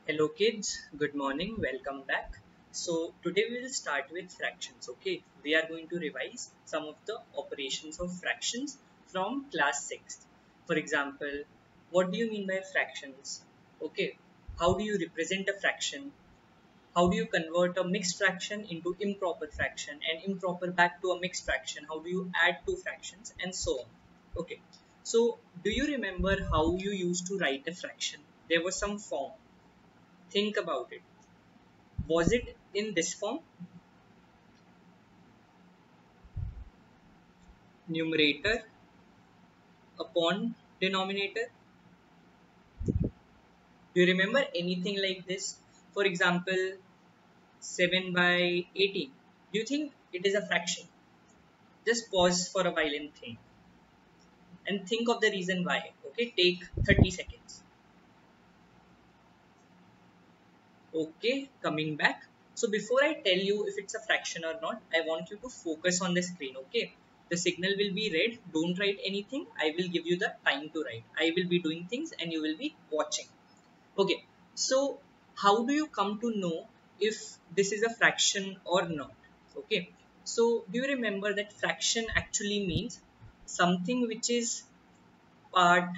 Hello kids, good morning, welcome back. So today we will start with fractions, okay? We are going to revise some of the operations of fractions from class 6th. For example, what do you mean by fractions? Okay, how do you represent a fraction? How do you convert a mixed fraction into improper fraction and improper back to a mixed fraction? How do you add two fractions and so on? Okay, so do you remember how you used to write a fraction? There was some form. Think about it. Was it in this form? Numerator upon denominator? Do you remember anything like this? For example, 7 by 18. Do you think it is a fraction? Just pause for a while and think of the reason why. Okay, take 30 seconds. Okay, coming back. So before I tell you if it's a fraction or not, I want you to focus on the screen. Okay, the signal will be red. Don't write anything. I will give you the time to write. I will be doing things and you will be watching. Okay, so how do you come to know if this is a fraction or not? Okay, so do you remember that fraction actually means something which is part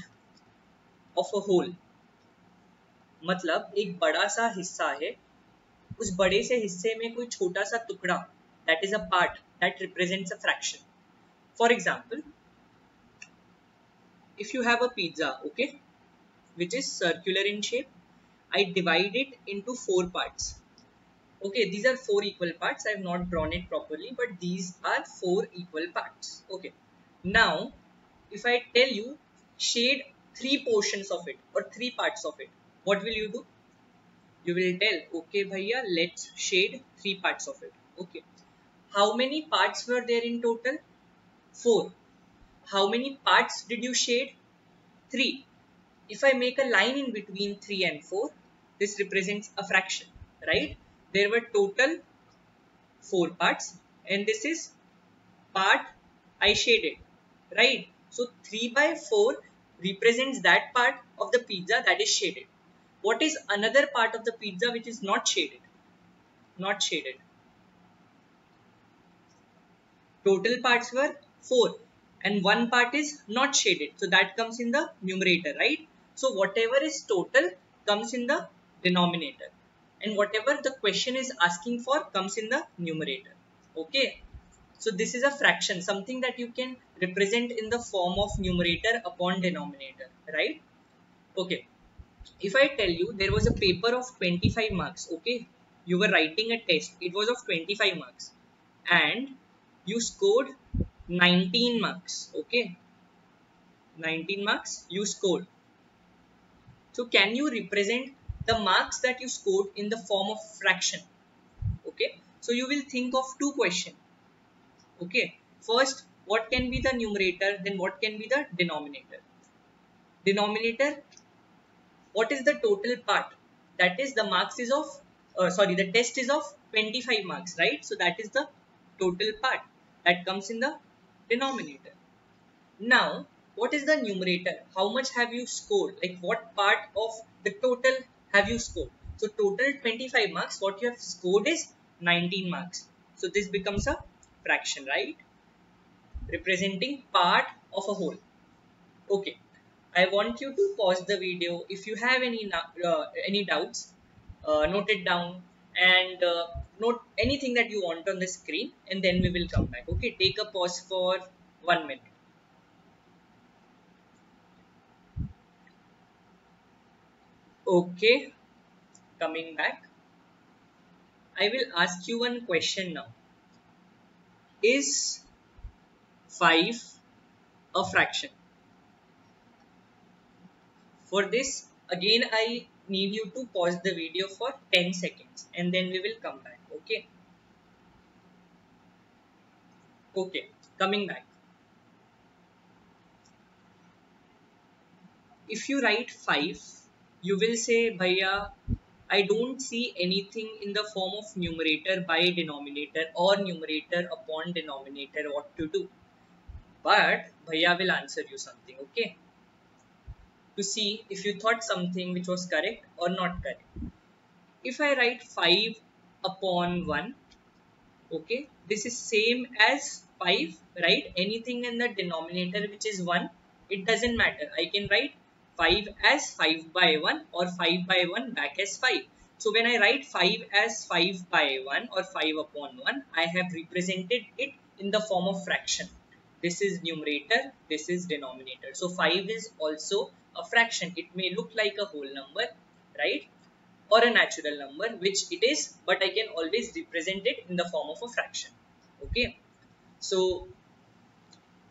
of a whole? मतलब एक बड़ा सा हिस्सा है, उस बड़े से हिस्से में कोई छोटा सा टुकड़ा, that is a part that represents a fraction. For example, if you have a pizza, okay, which is circular in shape, I divide it into four parts. Okay, these are four equal parts. I have not drawn it properly, but these are four equal parts. Okay, now if I tell you shade three portions of it or three parts of it, what will you do? You will tell, okay bhaiya, let's shade three parts of it. Okay, how many parts were there in total? Four. How many parts did you shade? Three. If I make a line in between 3 and 4, this represents a fraction, right? There were total 4 parts and this is part I shaded, right? So 3 by 4 represents that part of the pizza that is shaded. What is another part of the pizza which is not shaded? Not shaded. Total parts were 4 and one part is not shaded. So that comes in the numerator, right? So whatever is total comes in the denominator and whatever the question is asking for comes in the numerator. Okay. So this is a fraction, something that you can represent in the form of numerator upon denominator, right? Okay. If I tell you there was a paper of 25 marks, okay, you were writing a test, it was of 25 marks and you scored 19 marks, okay, 19 marks you scored. So can you represent the marks that you scored in the form of fraction? Okay, so you will think of two questions. Okay, first, what can be the numerator, then what can be the denominator? Denominator, what is the total part? That is the marks is of the test is of 25 marks, right? So that is the total part that comes in the denominator. Now what is the numerator? How much have you scored? Like what part of the total have you scored? So total 25 marks, what you have scored is 19 marks. So this becomes a fraction, right? Representing part of a whole. Okay, I want you to pause the video. If you have any doubts, note it down and note anything that you want on the screen, and then we will come back. Okay, take a pause for 1 minute. Okay, coming back. I will ask you one question now. Is 5 a fraction? For this, again, I need you to pause the video for 10 seconds and then we will come back. Okay. Okay, coming back. If you write 5, you will say, Bhaiya, I don't see anything in the form of numerator by denominator or numerator upon denominator what to do. But Bhaiya will answer you something, okay? To see if you thought something which was correct or not correct. if I write 5 upon 1, okay, this is same as 5, right? Anything in the denominator which is 1, it doesn't matter. I can write 5 as 5 by 1 or 5 by 1 back as 5. So when I write 5 as 5 by 1 or 5 upon 1, I have represented it in the form of fraction. This is numerator, this is denominator. So 5 is also a fraction. It may look like a whole number, right? Or a natural number, which it is, but I can always represent it in the form of a fraction. Okay, so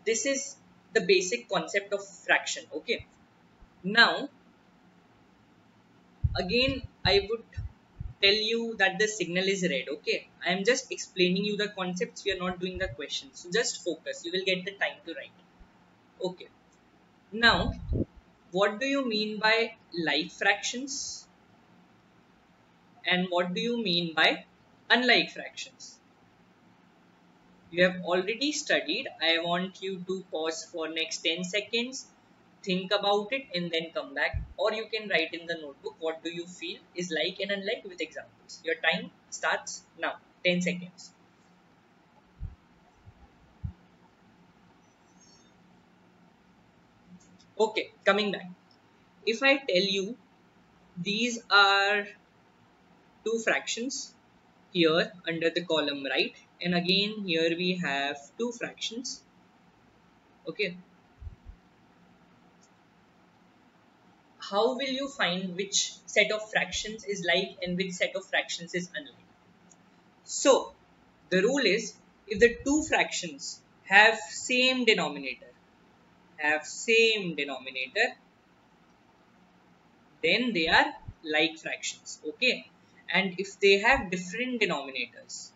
this is the basic concept of fraction. Okay, now again I would tell you that the signal is red. Okay, I am just explaining you the concepts, we are not doing the questions, so just focus, you will get the time to write. Okay, now what do you mean by like fractions and what do you mean by unlike fractions? You have already studied. I want you to pause for next 10 seconds, think about it and then come back, or you can write in the notebook what do you feel is like and unlike with examples. Your time starts now. 10 seconds. Okay, coming back. If I tell you these are two fractions here under the column right, and again here we have two fractions. Okay, how will you find which set of fractions is like and which set of fractions is unlike? So the rule is, if the two fractions have same denominator, then they are like fractions. Okay, and if they have different denominators,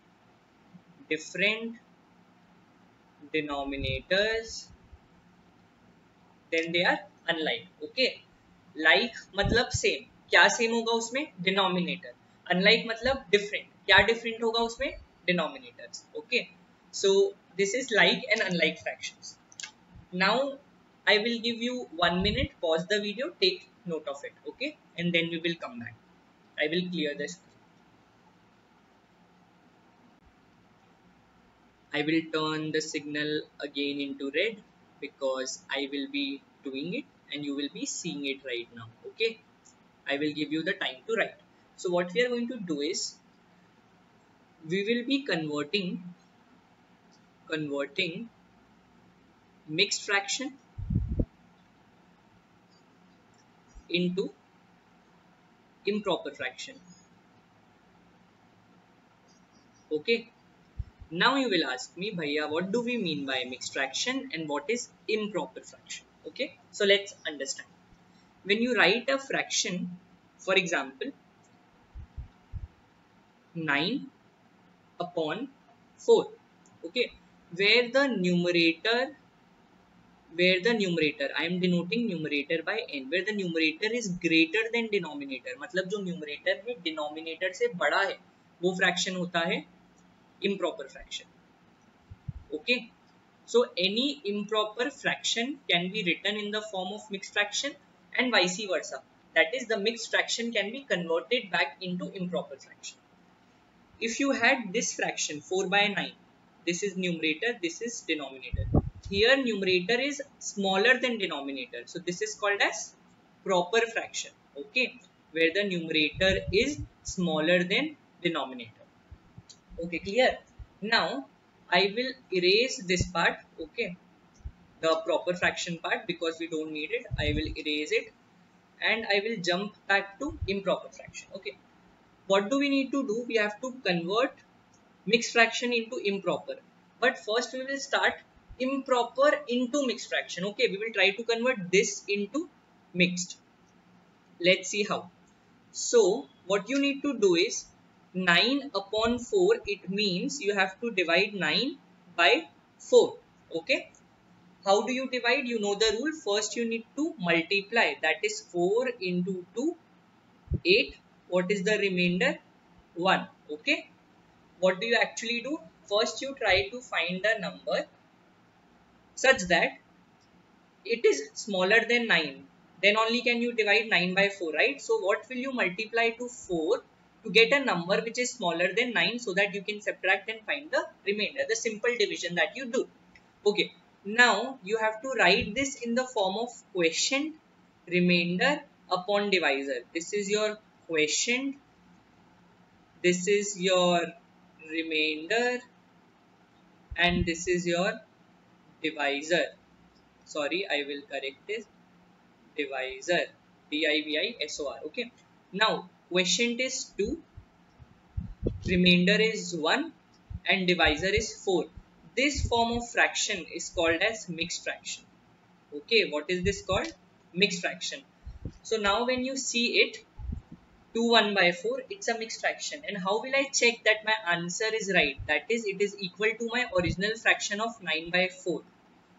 then they are unlike. Okay, like मतलब same, क्या same होगा उसमें? Denominator. Unlike मतलब different, क्या different होगा उसमें? Denominators. Okay, so this is like and unlike fractions. Now I will give you 1 minute, pause the video, take note of it. Okay, and then we will come back. I will clear this. I will turn the signal again into red because I will be doing it and you will be seeing it right now. Okay, I will give you the time to write. So what we are going to do is, we will be converting mixed fraction into improper fraction. Okay, now you will ask me, Bhaiya, what do we mean by mixed fraction and what is improper fraction? Okay, so let's understand. When you write a fraction, for example, 9 upon 4, okay, where the numerator I am denoting numerator by n, where the numerator is greater than denominator, मतलब जो numerator है denominator से बड़ा है वो fraction होता है improper fraction. Okay, so any improper fraction can be written in the form of mixed fraction and vice versa, that is the mixed fraction can be converted back into improper fraction. If you had this fraction 4 by 9, this is numerator, this is denominator. Here numerator is smaller than denominator, so this is called as proper fraction. Okay, where the numerator is smaller than denominator. Okay, clear? Now I will erase this part. Okay, the proper fraction part, because we don't need it. I will erase it and I will jump back to improper fraction. Okay, what do we need to do? We have to convert mixed fraction into improper, but first we will start improper into mixed fraction. Okay, we will try to convert this into mixed. Let's see how. So what you need to do is 9 upon 4, it means you have to divide 9 by 4. Okay, how do you divide? You know the rule. First you need to multiply, that is 4 into 2, 8. What is the remainder? 1. Okay, what do you actually do? First you try to find a number such that it is smaller than 9, then only can you divide 9 by 4, right? So what will you multiply to 4 to get a number which is smaller than 9 so that you can subtract and find the remainder, the simple division that you do. Okay, now you have to write this in the form of quotient, remainder upon divisor. This is your quotient, this is your remainder, and this is your divisor. Sorry, I will correct this. Divisor, divisor. Okay, now quotient is 2, remainder is 1, and divisor is 4. This form of fraction is called as mixed fraction. Okay, what is this called? Mixed fraction. So now when you see it, 2 1 by 4, it's a mixed fraction. And how will I check that my answer is right? That is, it is equal to my original fraction of 9 by 4.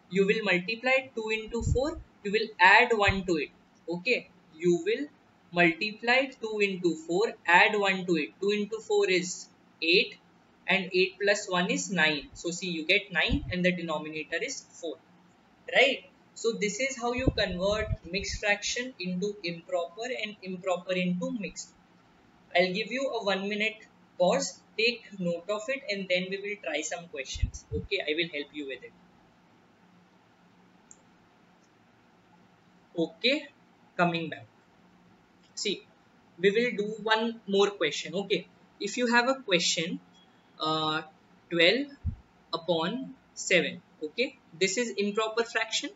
You will multiply 2 into 4, you will add 1 to it. Okay, you will multiply 2 into 4, add 1 to it. 2 into 4 is 8, and 8 plus 1 is 9. So see, you get 9 and the denominator is 4. Right? So this is how you convert mixed fraction into improper and improper into mixed. I'll give you a 1 minute pause, take note of it, and then we will try some questions. Okay, I will help you with it. Okay, coming back. See, we will do one more question. Okay, if you have a question, 12 upon 7. Okay, this is improper fraction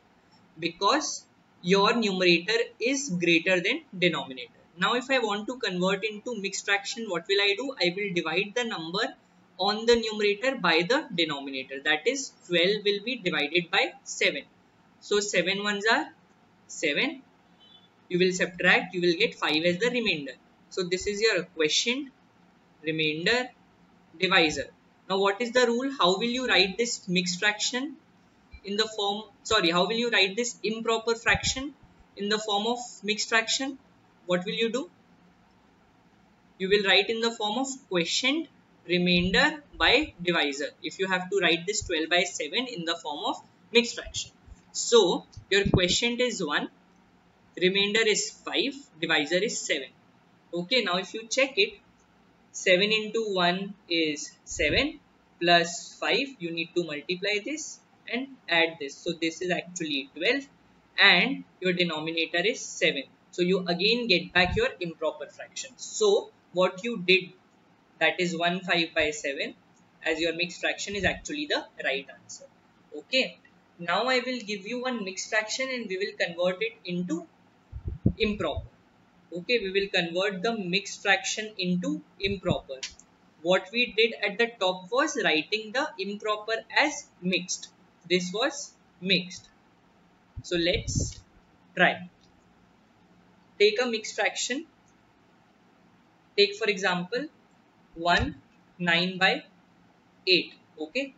because your numerator is greater than denominator. Now if I want to convert into mixed fraction, what will I do? I will divide the number on the numerator by the denominator. That is, 12 will be divided by 7. So 7 ones are 7. You will subtract, you will get 5 as the remainder. So this is your quotient, remainder, divisor. Now what is the rule? How will you write this mixed fraction in the form, how will you write this improper fraction in the form of mixed fraction? What will you do? You will write in the form of quotient, remainder by divisor. If you have to write this 12 by 7 in the form of mixed fraction. So your quotient is 1, remainder is 5, divisor is 7. Okay, now if you check it, 7 into 1 is 7 plus 5, you need to multiply this and add this. So this is actually 12 and your denominator is 7. So you again get back your improper fraction. So what you did, that is 1 5 by 7 as your mixed fraction, is actually the right answer. Okay, now I will give you one mixed fraction and we will convert it into improper. Okay, we will convert the mixed fraction into improper. What we did at the top was writing the improper as mixed. This was mixed. So let's try. Take a mixed fraction. Take for example 1 9 by 8. Okay.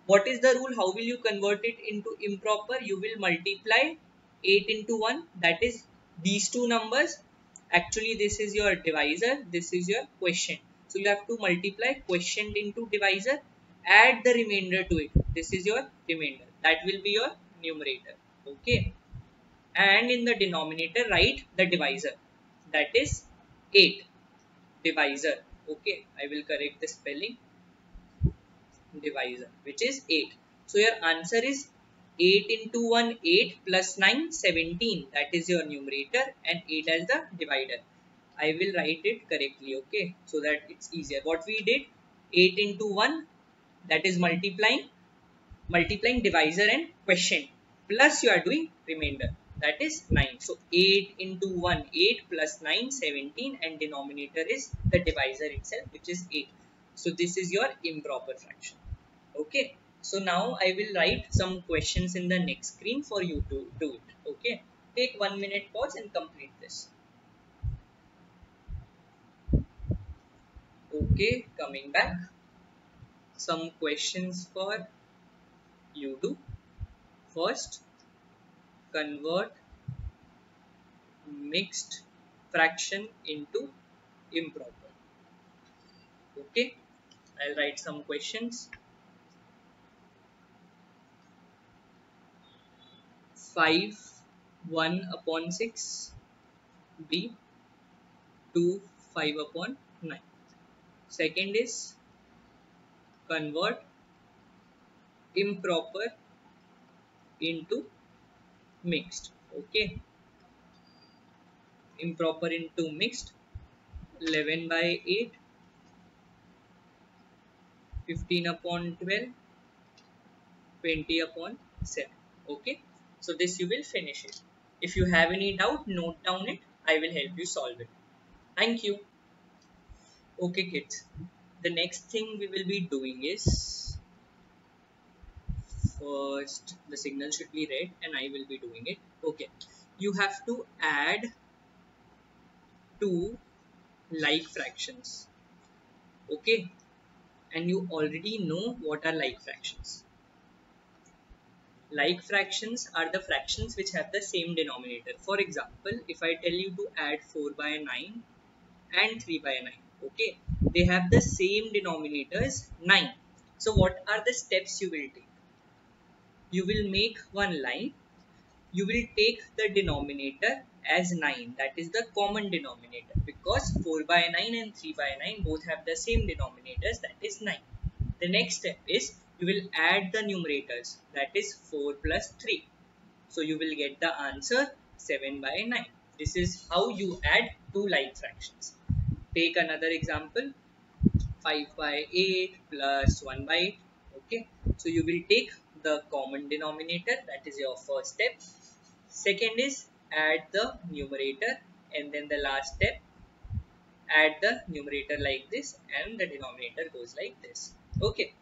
What is the rule? How will you convert it into improper? You will multiply 8 into 1. That is these two numbers. Actually, this is your divisor. This is your quotient. So you have to multiply quotient into divisor. Add the remainder to it. This is your remainder. That will be your numerator. Okay. And in the denominator, write the divisor. That is 8. Divisor. Okay. I will correct the spelling. Divisor, which is 8. So your answer is 8 into 1, 8 plus 9, 17. That is your numerator and 8 as the divider. I will write it correctly, okay, so that it's easier. What we did, 8 into 1, that is multiplying divisor and quotient, plus you are doing remainder, that is 9. So 8 into 1, 8 plus 9, 17, and denominator is the divisor itself, which is 8. So this is your improper fraction. Okay, so now I will write some questions in the next screen for you to do it. Okay, take 1 minute pause and complete this. Okay, coming back, some questions for you to first convert mixed fraction into improper. Okay, I'll write some questions. 5 1 upon 6 b 2 5 upon 9. Second is convert improper into mixed. Okay, improper into mixed, 11 by 8, 15 upon 12, 20 upon 7. Okay, so this you will finish it. If you have any doubt, note down it. I will help you solve it. Thank you. Okay kids, the next thing we will be doing is, first the signal should be red and I will be doing it. Okay, you have to add two like fractions. Okay, and you already know what are like fractions. Like fractions are the fractions which have the same denominator. For example, if I tell you to add 4 by 9 and 3 by 9, okay, they have the same denominators 9. So what are the steps you will take? You will make one line. You will take the denominator as 9, that is the common denominator, because 4 by 9 and 3 by 9 both have the same denominators, that is 9. The next step is you will add the numerators, that is 4 plus 3. So you will get the answer 7 by 9. This is how you add two like fractions. Take another example, 5 by 8 plus 1 by 8. Okay, so you will take the common denominator, that is your first step. Second is add the numerator, and then the last step, add the numerator like this and the denominator goes like this. Okay,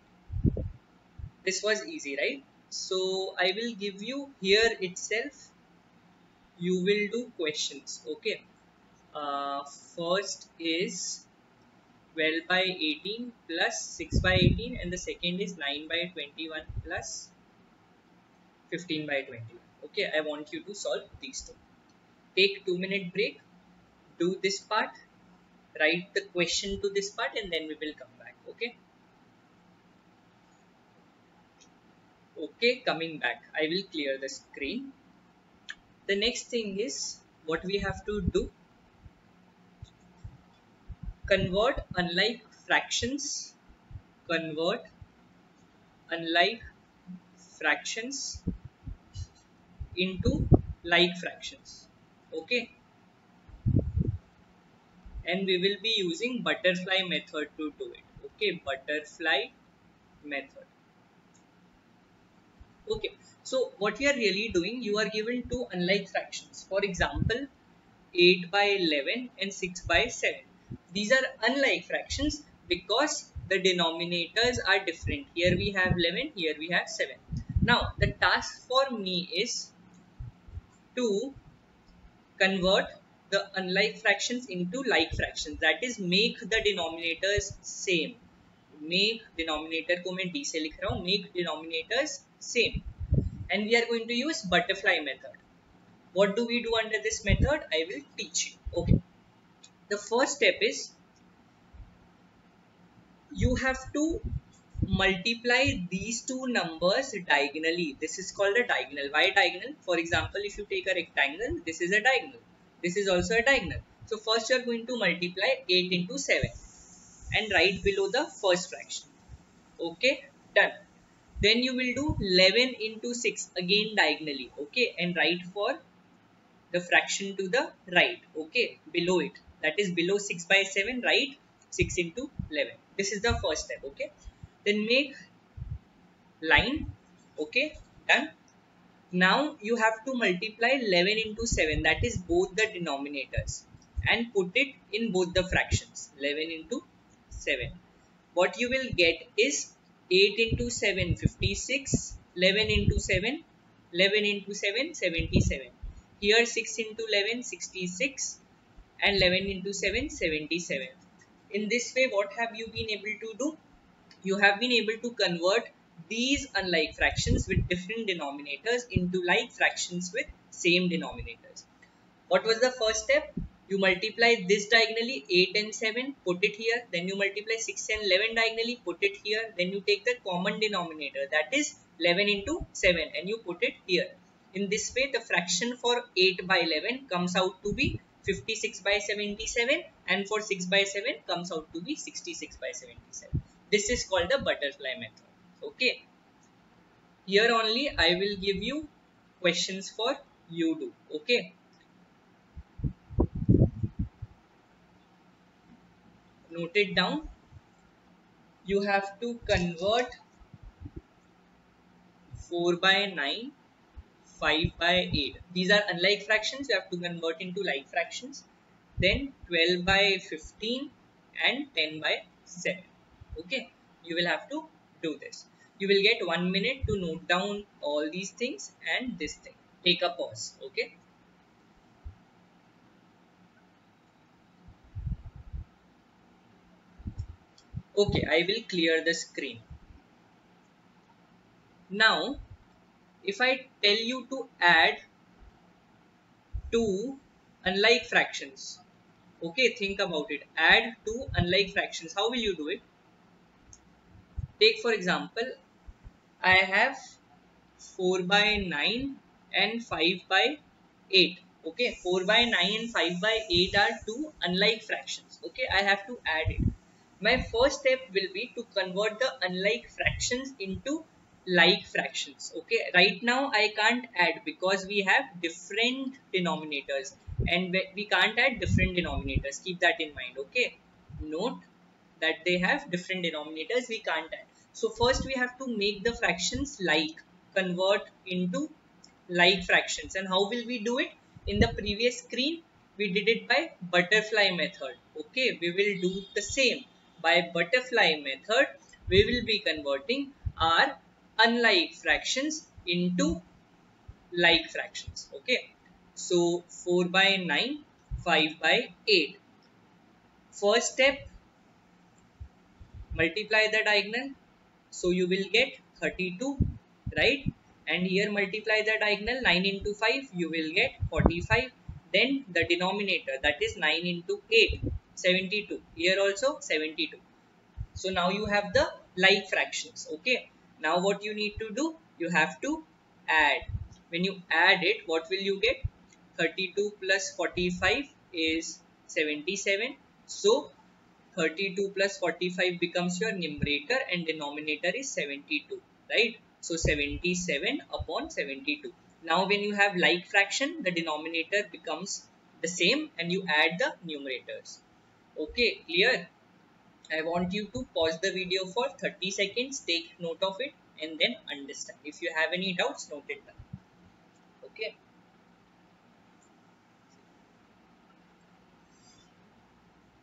this was easy, right? So I will give you here itself, you will do questions. Okay, first is 12 by 18 plus 6 by 18, and the second is 9 by 21 plus 15 by 21. Okay, I want you to solve these two. Take 2-minute break, do this part, write the question to this part, and then we will come back. Okay, okay, coming back, I will clear the screen. The next thing is what we have to do, convert unlike fractions, convert unlike fractions into like fractions. Okay, and we will be using butterfly method to do it. Okay, butterfly method. Okay, so what we are really doing, you are given two unlike fractions. For example, 8 by 11 and 6 by 7. These are unlike fractions because the denominators are different. Here we have 11, here we have 7. Now, the task for me is to convert the unlike fractions into like fractions. That is, make the denominators same. Make denominator को मैं d से लिख रहा हूँ, make denominators same. And we are going to use butterfly method. What do we do under this method? I will teach you. Okay. The first step is you have to multiply these two numbers diagonally. This is called a diagonal. Why diagonal? For example, if you take a rectangle, this is a diagonal. This is also a diagonal. So first you are going to multiply 8 into 7 and write below the first fraction. Okay, done. Then you will do 11 into 6 again diagonally. Okay, and write for the fraction to the right. Okay, below it. That is below 6 by 7, write 6 into 11. This is the first step. Okay, then make line. Okay, done. Now you have to multiply 11 into 7, that is both the denominators, and put it in both the fractions. 11 into 7. What you will get is 8 into 7, 56, 11 into 7, 11 into 7, 77. Here 6 into 11, 66, and 11 into 7, 77. In this way, what have you been able to do? You have been able to convert these unlike fractions with different denominators into like fractions with same denominators. What was the first step? You multiply this diagonally, 8 and 7, put it here. Then you multiply 6 and 11 diagonally, put it here. Then you take the common denominator, that is 11 into 7, and you put it here. In this way, the fraction for 8 by 11 comes out to be 56 by 77, and for 6 by 7 comes out to be 66 by 77. This is called the butterfly method. Okay. Here only I will give you questions for you do. Okay. Note it down. You have to convert 4 by 9, 5 by 8. These are unlike fractions. You have to convert into like fractions. Then 12 by 15 and 10 by 7. Okay. You will have to do this. You will get 1 minute to note down all these things and this thing. Take a pause. Okay. Okay. I will clear the screen. Now, if I tell you to add two unlike fractions, okay, think about it. Add two unlike fractions. How will you do it? Take for example, I have 4 by 9 and 5 by 8. Okay, 4 by 9 and 5 by 8 are two unlike fractions. Okay, I have to add it. My first step will be to convert the unlike fractions into like fractions. Okay, right now I can't add because we have different denominators and we can't add different denominators. Keep that in mind. Okay, note that they have different denominators, we can't add. So first we have to make the fractions like, convert into like fractions. And how will we do it? In the previous screen we did it by butterfly method. Okay, we will do the same. By butterfly method we will be converting our unlike fractions into like fractions. Okay, so 4 by 9, 5 by 8. First step, multiply the diagonal, so you will get 32, right? And here multiply the diagonal, 9 into 5 you will get 45. Then the denominator, that is 9 into 8, 72. Here also 72. So now you have the like fractions. Okay, now what you need to do, you have to add. When you add it, what will you get? 32 plus 45 is 77. So 32 plus 45 becomes your numerator and denominator is 72, right? So 77 upon 72. Now when you have like fraction, the denominator becomes the same and you add the numerators. Okay, clear? I want you to pause the video for 30 seconds, take note of it and then understand. If you have any doubts, note it down. Okay.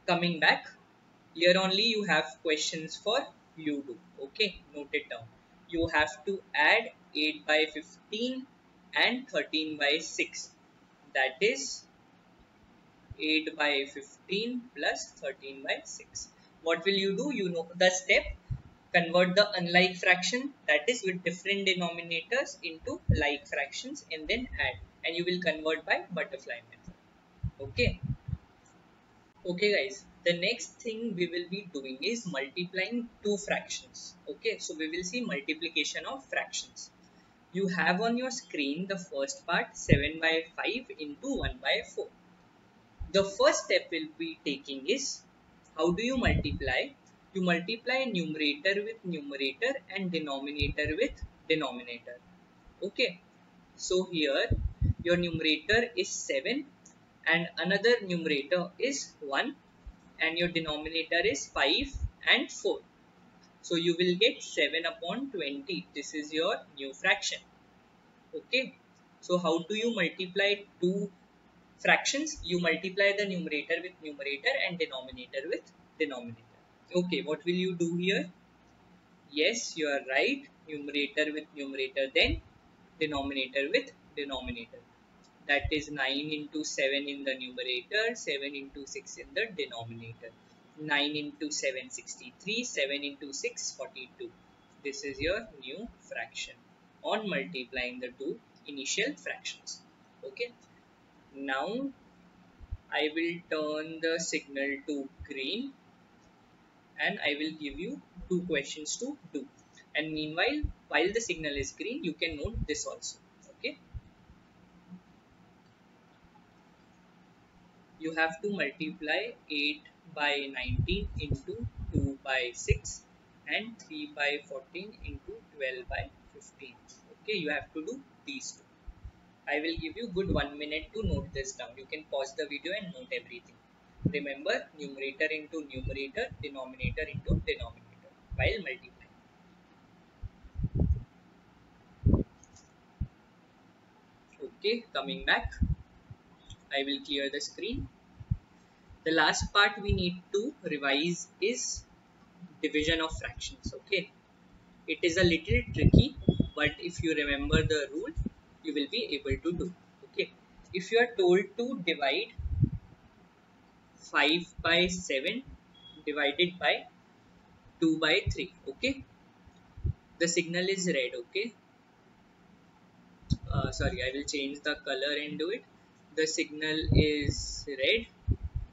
Coming back, here only you have questions for you do. Okay, note it down. You have to add 8 by 15 and 13 by 6. That is 8 by 15 plus 13 by 6. What will you do? You know the step. Convert the unlike fraction, that is with different denominators, into like fractions and then add. And you will convert by butterfly method. Okay. Okay guys, the next thing we will be doing is multiplying two fractions. Okay, so we will see multiplication of fractions. You have on your screen the first part, 7 by 5 into 1 by 4. The first step we'll be taking is, how do you multiply? You multiply numerator with numerator and denominator with denominator. Okay, so here your numerator is 7 and another numerator is 1 and your denominator is 5 and 4. So you will get 7 upon 20. This is your new fraction. Okay. So how do you multiply two fractions? You multiply the numerator with numerator and denominator with denominator. Okay. What will you do here? Yes, you are right. Numerator with numerator, then denominator with denominator. That is 9 into 7 in the numerator, 7 into 6 in the denominator. 9 into 7, 63, 7 into 6, 42. This is your new fraction on multiplying the two initial fractions. Okay. Now I will turn the signal to green and I will give you two questions to do. And meanwhile, while the signal is green, you can note this also. Okay. you have to multiply 8 by 19 into 2 by 6 and 3 by 14 into 12 by 15. Okay, you have to do these two. I will give you good 1 minute to note this down. You can pause the video and note everything. Remember, numerator into numerator, denominator into denominator while multiplying. Okay, coming back, I will clear the screen. The last part we need to revise is division of fractions. Okay, it is a little tricky, but if you remember the rule, you will be able to do. Okay, if you are told to divide 5 by 7 divided by 2 by 3, okay, the signal is red. Okay, sorry, I will change the color and do it. The signal is red.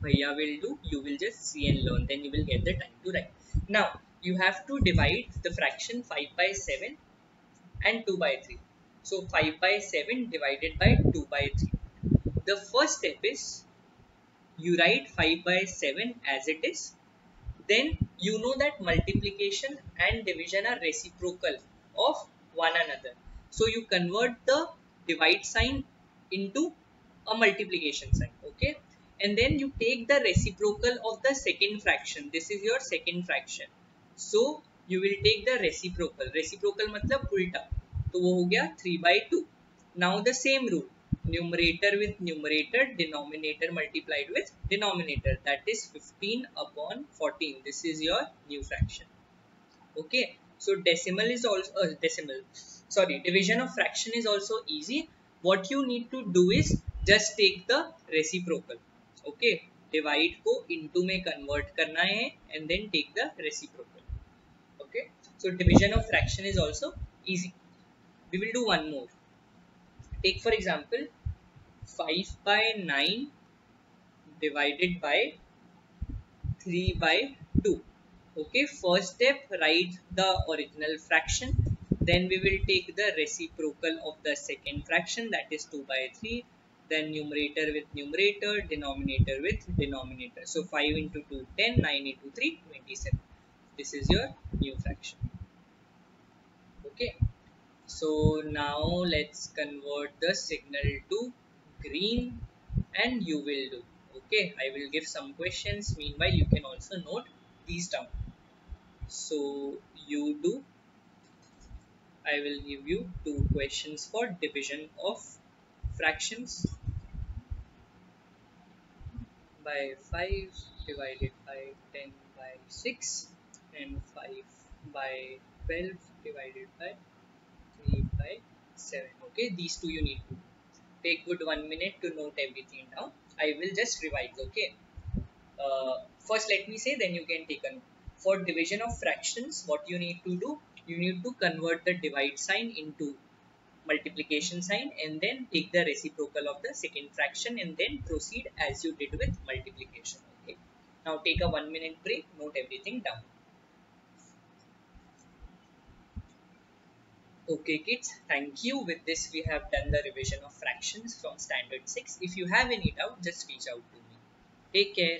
Bhaiya will do, you will just see and learn, then you will get the time to write. Now you have to divide the fraction 5 by 7 and 2 by 3. So 5 by 7 divided by 2 by 3. The first step is you write 5 by 7 as it is. Then you know that multiplication and division are reciprocal of one another. So you convert the divide sign into a multiplication sign. Okay, and then you take the reciprocal of the second fraction. This is your second fraction, so you will take the reciprocal मतलब उल्टा, तो वो हो गया 3 by 2. Now the same rule, numerator with numerator, denominator multiplied with denominator, that is 15 upon 14. This is your new fraction. Okay, so decimal is also division of fraction is also easy. What you need to do is just take the reciprocal. Okay, divide को into में convert करना है and then take the reciprocal. Okay, so division of fraction is also easy. We will do one more. Take for example 5 by 9 divided by 3 by 2. Okay, first step, write the original fraction. Then we will take the reciprocal of the second fraction, that is 2 by 3. Then numerator with numerator, denominator with denominator. So 5 into 2, 10, 9 into 3, 27. This is your new fraction. Okay, so now let's convert the signal to green and you will do. Okay, I will give some questions. Meanwhile, you can also note these down. So you do. I will give you two questions for division of fractions. By 5 divided by 10 by 6 and 5 by 12 divided by 3 by 7. Okay, these two you need to take good 1 minute to note everything down. I will just revise. Okay, first let me say, then you can take a note. For division of fractions, what you need to do, you need to convert the divide sign into multiplication sign and then take the reciprocal of the second fraction and then proceed as you did with multiplication. Okay, now take a 1 minute break, note everything down. Okay kids, thank you. With this we have done the revision of fractions from standard 6. If you have any doubt, just reach out to me. Take care.